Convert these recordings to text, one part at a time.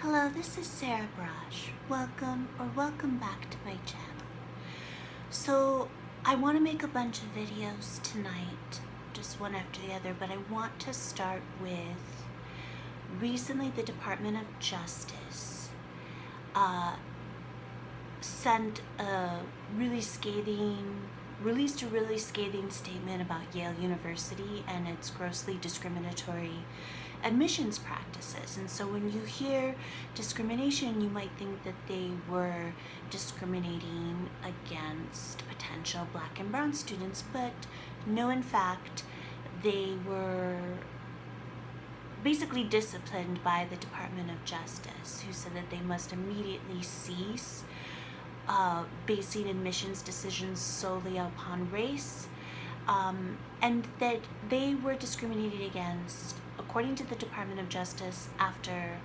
Hello, this is Sarah Braasch. Welcome back to my channel. So I want to make a bunch of videos tonight, just one after the other, but I want to start with recently the Department of Justice released a really scathing statement about Yale University and its grossly discriminatory admissions practices. And so when you hear discrimination, you might think that they were discriminating against potential Black and brown students, but no, in fact, they were basically disciplined by the Department of Justice, who said that they must immediately cease basing admissions decisions solely upon race, and that they were discriminated against, according to the Department of Justice, after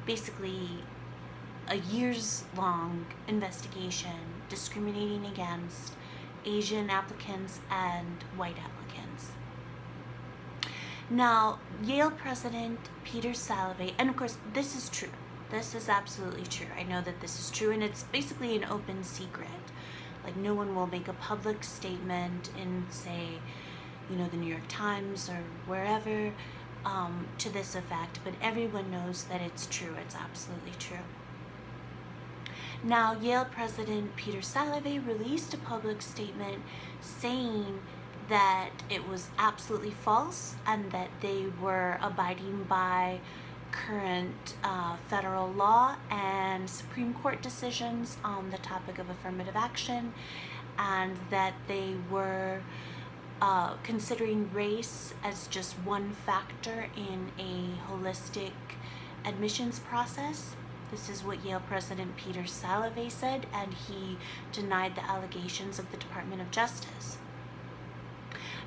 basically a years-long investigation discriminating against Asian applicants and white applicants. Now, Yale President Peter Salovey, and of course this is true, this is absolutely true. I know that this is true, and it's basically an open secret. Like, no one will make a public statement in, say, the New York Times or wherever to this effect, but everyone knows that it's true. It's absolutely true. Now, Yale President Peter Salovey released a public statement saying that it was absolutely false and that they were abiding by current federal law and Supreme Court decisions on the topic of affirmative action, and that they were considering race as just one factor in a holistic admissions process. This is what Yale President Peter Salovey said, and he denied the allegations of the Department of Justice.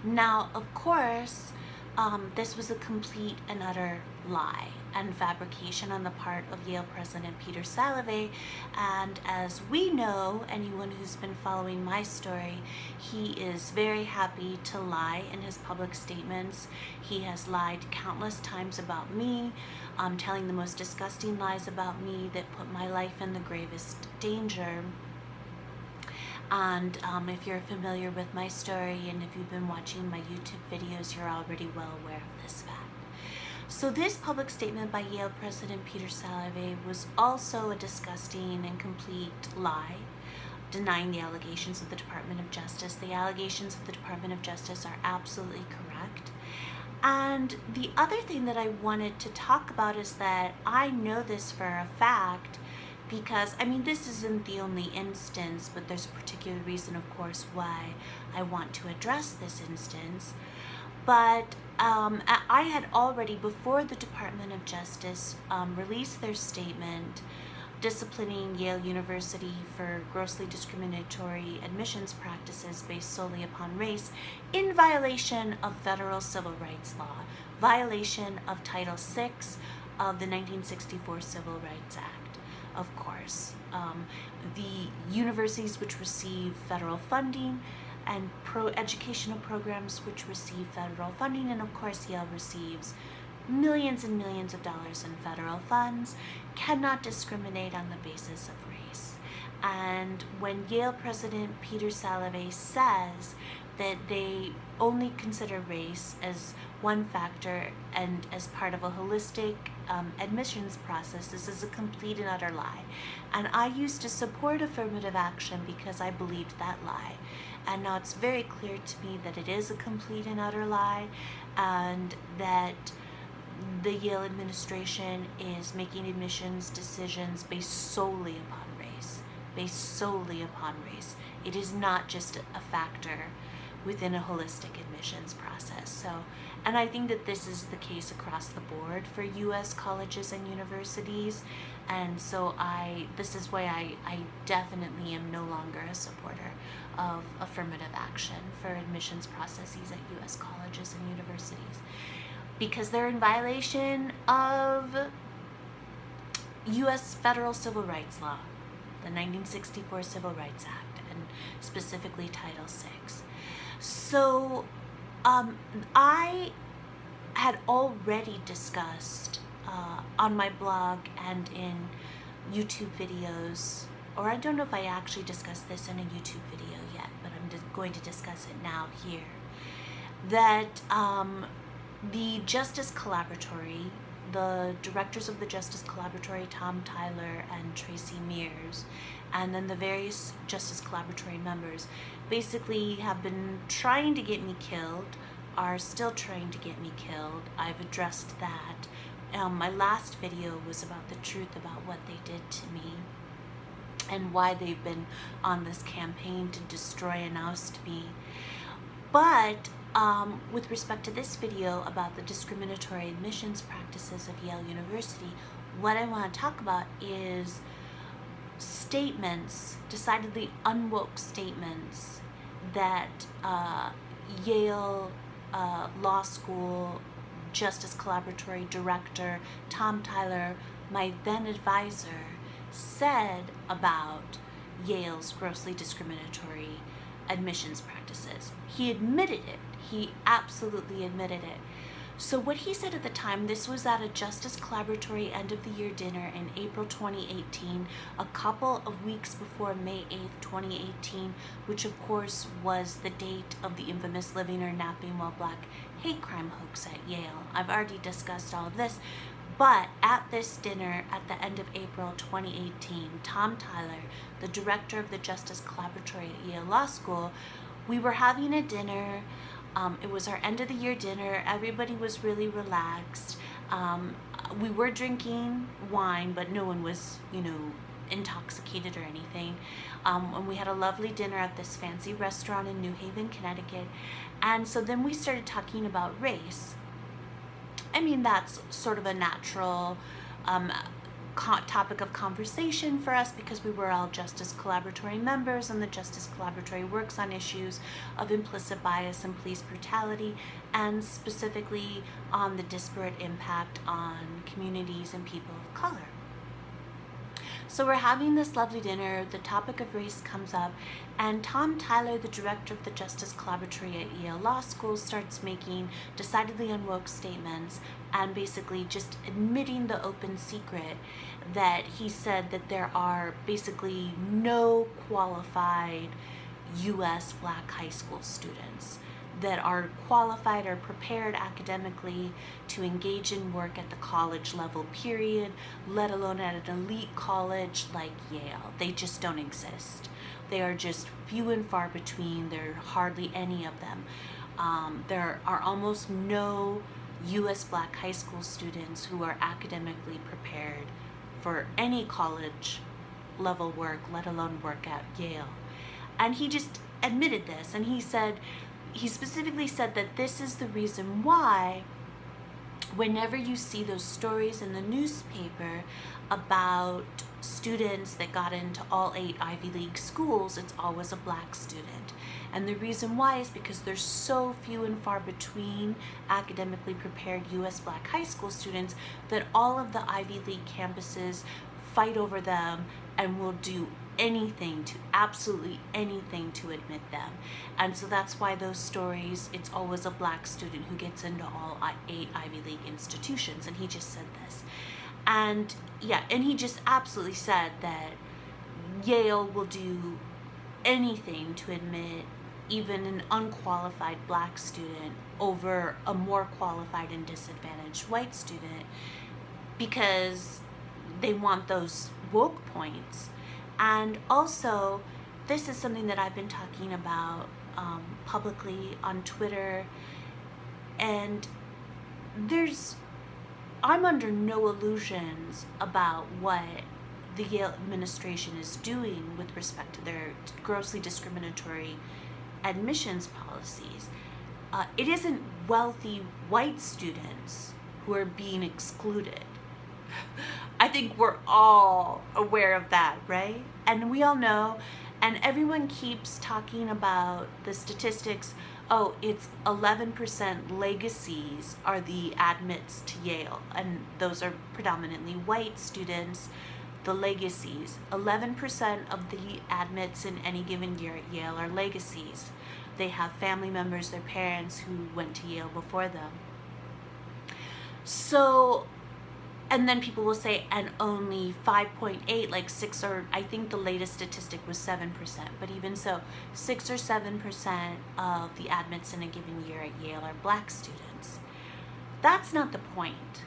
Now, of course, this was a complete and utter lie and fabrication on the part of Yale President Peter Salovey, and as we know, anyone who's been following my story, he is very happy to lie in his public statements. He has lied countless times about me, telling the most disgusting lies about me that put my life in the gravest danger. And if you're familiar with my story and if you've been watching my YouTube videos, you're already well aware of this fact. So this public statement by Yale President Peter Salovey was also a disgusting and complete lie, denying the allegations of the Department of Justice. The allegations of the Department of Justice are absolutely correct. And the other thing that I wanted to talk about is that I know this for a fact, because, this isn't the only instance, but there's a particular reason, of course, why I want to address this instance. But I had already, before the Department of Justice released their statement disciplining Yale University for grossly discriminatory admissions practices based solely upon race, in violation of federal civil rights law, violation of Title VI of the 1964 Civil Rights Act. Of course, the universities which receive federal funding and educational programs which receive federal funding, and of course Yale receives millions and millions of dollars in federal funds, cannot discriminate on the basis of race. And when Yale President Peter Salovey says that they only consider race as one factor and as part of a holistic admissions process, this is a complete and utter lie. And I used to support affirmative action because I believed that lie. And now it's very clear to me that it is a complete and utter lie, and that the Yale administration is making admissions decisions based solely upon race. Based solely upon race. It is not just a factor within a holistic admissions process. So, and I think that this is the case across the board for U.S. colleges and universities, and so this is why I definitely am no longer a supporter of affirmative action for admissions processes at U.S. colleges and universities, because they're in violation of U.S. federal civil rights law, the 1964 Civil Rights Act, and specifically Title VI. So I had already discussed on my blog and in YouTube videos, or I don't know if I actually discussed this in a YouTube video yet, but I'm just going to discuss it now here, that the Justice Collaboratory, the directors of the Justice Collaboratory, Tom Tyler and Tracy Mears, and then the various Justice Collaboratory members, basically have been trying to get me killed, are still trying to get me killed. I've addressed that. My last video was about the truth about what they did to me and why they've been on this campaign to destroy and oust me. But with respect to this video about the discriminatory admissions practices of Yale University, what I want to talk about is statements, decidedly unwoke statements, that Yale Law School Justice Collaboratory Director Tom Tyler, my then advisor, said about Yale's grossly discriminatory admissions practices. He admitted it. He absolutely admitted it. So what he said at the time, this was at a Justice Collaboratory end of the year dinner in April 2018, a couple of weeks before May 8th, 2018, which of course was the date of the infamous Living or Napping While Black hate crime hoax at Yale. I've already discussed all of this, but at this dinner at the end of April 2018, Tom Tyler, the director of the Justice Collaboratory at Yale Law School, we were having a dinner. It was our end of the year dinner. Everybody was really relaxed. We were drinking wine, but no one was, intoxicated or anything. And we had a lovely dinner at this fancy restaurant in New Haven, Connecticut. And so then we started talking about race. I mean, that's sort of a natural topic of conversation for us because we were all Justice Collaboratory members, and the Justice Collaboratory works on issues of implicit bias and police brutality, and specifically on the disparate impact on communities and people of color. So we're having this lovely dinner, the topic of race comes up, and Tom Tyler, the director of the Justice Collaboratory at Yale Law School, starts making decidedly unwoke statements and basically just admitting the open secret that he said that there are basically no qualified U.S. black high school students that are qualified or prepared academically to engage in work at the college level, period, let alone at an elite college like Yale. They just don't exist. They are just few and far between. There are hardly any of them. There are almost no U.S. black high school students who are academically prepared for any college level work, let alone work at Yale. And he just admitted this, and he specifically said that this is the reason why whenever you see those stories in the newspaper about students that got into all 8 Ivy League schools, it's always a black student. And the reason why is because there's so few and far between academically prepared U.S. black high school students that all of the Ivy League campuses fight over them and will do anything, absolutely anything to admit them. And so that's why those stories, it's always a black student who gets into all 8 Ivy League institutions. And he just said this. And yeah, and he just absolutely said that Yale will do anything to admit even an unqualified black student over a more qualified and disadvantaged white student because they want those woke points. And also, this is something that I've been talking about publicly on Twitter, and I'm under no illusions about what the Yale administration is doing with respect to their grossly discriminatory admissions policies. It isn't wealthy white students who are being excluded. I think we're all aware of that, right? And we all know, and everyone keeps talking about the statistics. Oh, it's 11% legacies are the admits to Yale, and those are predominantly white students. The legacies, 11% of the admits in any given year at Yale are legacies. They have family members, their parents who went to Yale before them. So And then people will say, and only 5.8, like 6, or I think the latest statistic was 7%, but even so, 6 or 7% of the admits in a given year at Yale are black students. That's not the point.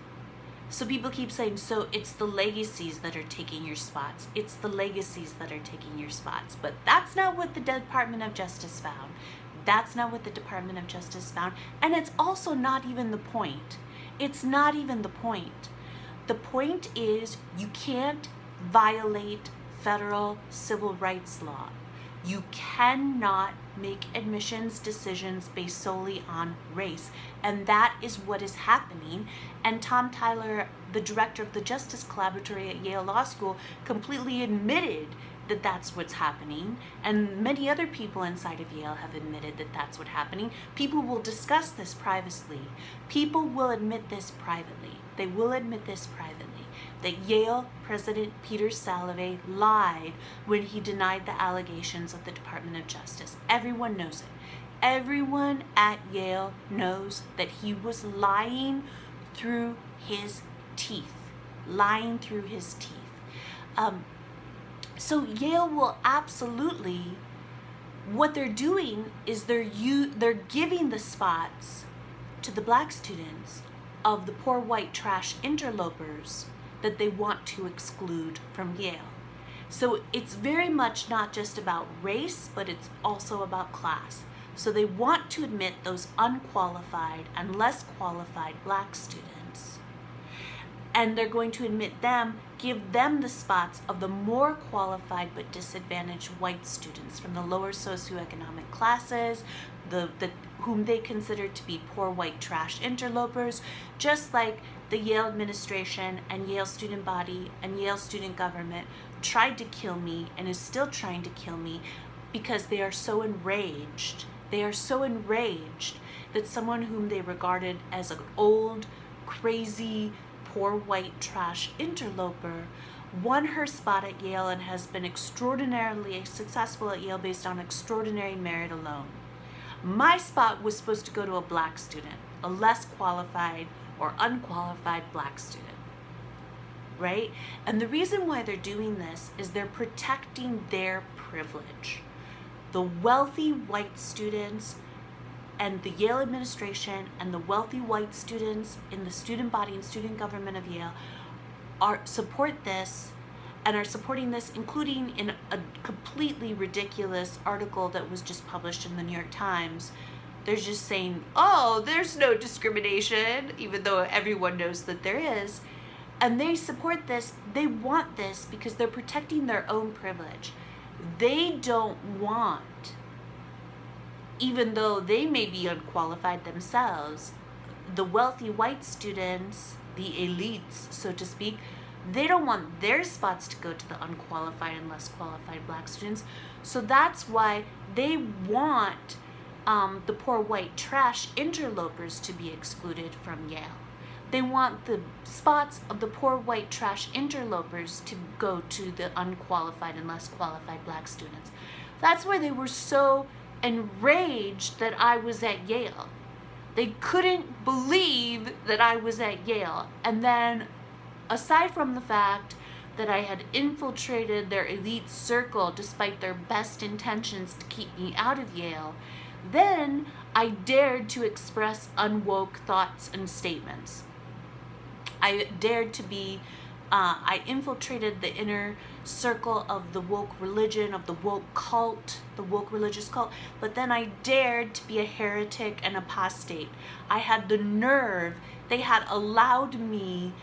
So people keep saying, so it's the legacies that are taking your spots. It's the legacies that are taking your spots. But that's not what the Department of Justice found. That's not what the Department of Justice found. And it's also not even the point. It's not even the point. The point is you can't violate federal civil rights law. You cannot make admissions decisions based solely on race. And that is what is happening. And Tom Tyler, the director of the Justice Collaboratory at Yale Law School, completely admitted that that's what's happening. And many other people inside of Yale have admitted that that's what's happening. People will discuss this privately. People will admit this privately. They will admit this privately. That Yale President Peter Salovey lied when he denied the allegations of the Department of Justice. Everyone knows it. Everyone at Yale knows that he was lying through his teeth. Lying through his teeth. So Yale will absolutely, what they're doing is they're giving the spots to the black students of the poor white trash interlopers that they want to exclude from Yale. So it's very much not just about race, but it's also about class. So they want to admit those unqualified and less qualified black students. And they're going to admit them, give them the spots of the more qualified but disadvantaged white students from the lower socioeconomic classes, whom they consider to be poor white trash interlopers, just like the Yale administration and Yale student body and Yale student government tried to kill me and is still trying to kill me because they are so enraged. They are so enraged that someone whom they regarded as an old, crazy, poor white trash interloper won her spot at Yale and has been extraordinarily successful at Yale based on extraordinary merit alone. My spot was supposed to go to a black student, a less qualified or unqualified black student, right? And the reason why they're doing this is they're protecting their privilege. The wealthy white students and the Yale administration and the wealthy white students in the student body and student government of Yale support this and are supporting this, including in a completely ridiculous article that was just published in the New York Times. They're just saying, oh, there's no discrimination, even though everyone knows that there is. And they support this, they want this because they're protecting their own privilege. They don't want, even though they may be unqualified themselves, the wealthy white students, the elites, so to speak, they don't want their spots to go to the unqualified and less qualified black students. So that's why they want the poor white trash interlopers to be excluded from Yale. They want the spots of the poor white trash interlopers to go to the unqualified and less qualified black students. That's why they were so enraged that I was at Yale. They couldn't believe that I was at Yale. And then, aside from the fact that I had infiltrated their elite circle despite their best intentions to keep me out of Yale, then I dared to express unwoke thoughts and statements. I dared to be, I infiltrated the inner circle of the woke religion, of the woke cult, the woke religious cult, but then I dared to be a heretic and apostate. I had the nerve, they had allowed me,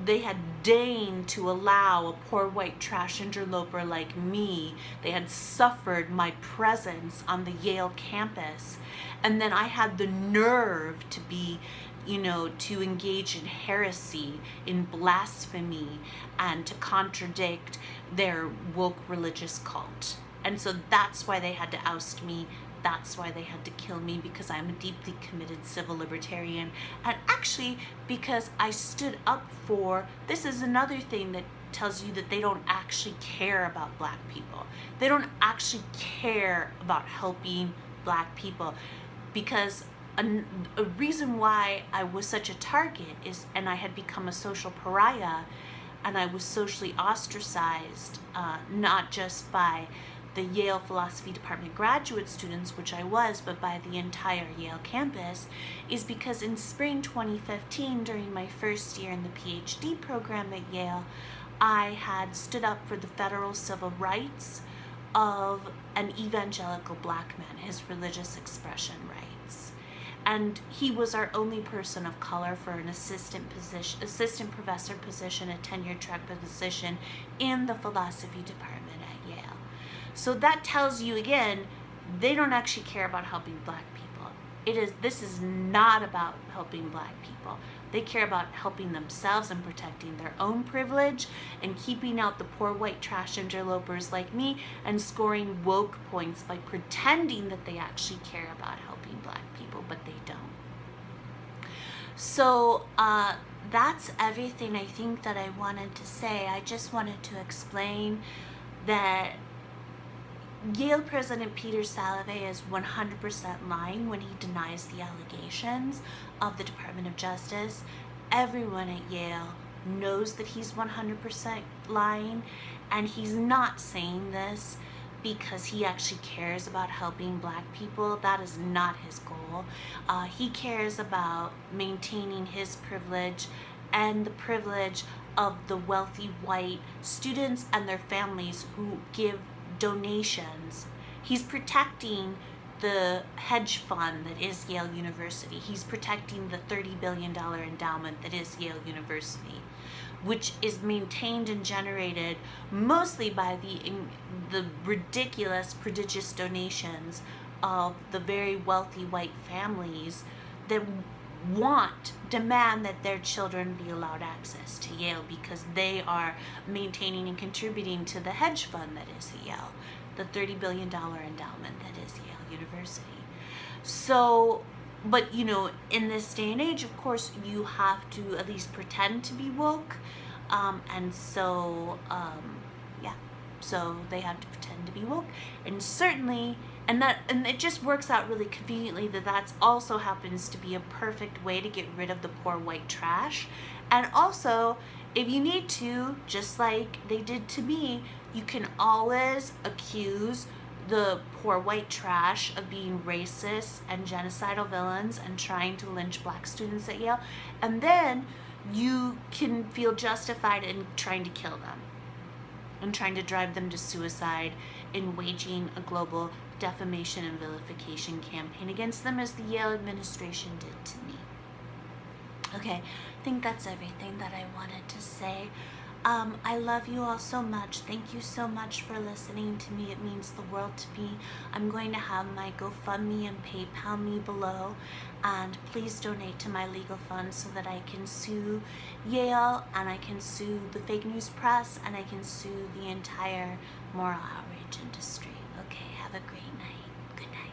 they had deigned to allow a poor white trash interloper like me. They had suffered my presence on the Yale campus. And then I had the nerve to be, to engage in heresy, in blasphemy, and to contradict their woke religious cult. And so that's why they had to oust me. That's why they had to kill me, because I'm a deeply committed civil libertarian. And actually, because I stood up for, this is another thing that tells you that they don't actually care about black people. They don't actually care about helping black people, because a reason why I was such a target is, and I had become a social pariah, and I was socially ostracized, not just by the Yale Philosophy Department graduate students, which I was, but by the entire Yale campus, is because in spring 2015, during my first year in the PhD program at Yale, I had stood up for the federal civil rights of an evangelical black man, his religious expression rights. And he was our only person of color for an assistant professor position, a tenure track position in the philosophy department at Yale. So that tells you again, they don't actually care about helping black people. This is not about helping black people. They care about helping themselves and protecting their own privilege and keeping out the poor white trash interlopers like me and scoring woke points by pretending that they actually care about helping black people, but they don't. So that's everything I think that I wanted to say. I just wanted to explain that Yale President Peter Salovey is 100% lying when he denies the allegations of the Department of Justice. Everyone at Yale knows that he's 100% lying, and he's not saying this because he actually cares about helping black people. That is not his goal. He cares about maintaining his privilege and the privilege of the wealthy white students and their families who give donations. He's protecting the hedge fund that is Yale University. He's protecting the $30 billion endowment that is Yale University, which is maintained and generated mostly by the ridiculous, prodigious donations of the very wealthy white families that demand that their children be allowed access to Yale because they are maintaining and contributing to the hedge fund that is Yale, the $30 billion endowment that is Yale University. So, but in this day and age, of course, you have to at least pretend to be woke, and so they have to pretend to be woke, and certainly. And it just works out really conveniently that also happens to be a perfect way to get rid of the poor white trash. And also, if you need to, just like they did to me, you can always accuse the poor white trash of being racist and genocidal villains and trying to lynch black students at Yale. And then you can feel justified in trying to kill them and trying to drive them to suicide in waging a global defamation and vilification campaign against them, as the Yale administration did to me. Okay, I think that's everything that I wanted to say. I love you all so much. Thank you so much for listening to me. It means the world to me. I'm going to have my GoFundMe and PayPal me below, and please donate to my legal fund so that I can sue Yale, and I can sue the fake news press, and I can sue the entire moral outrage industry. Okay, have a great night. Good night.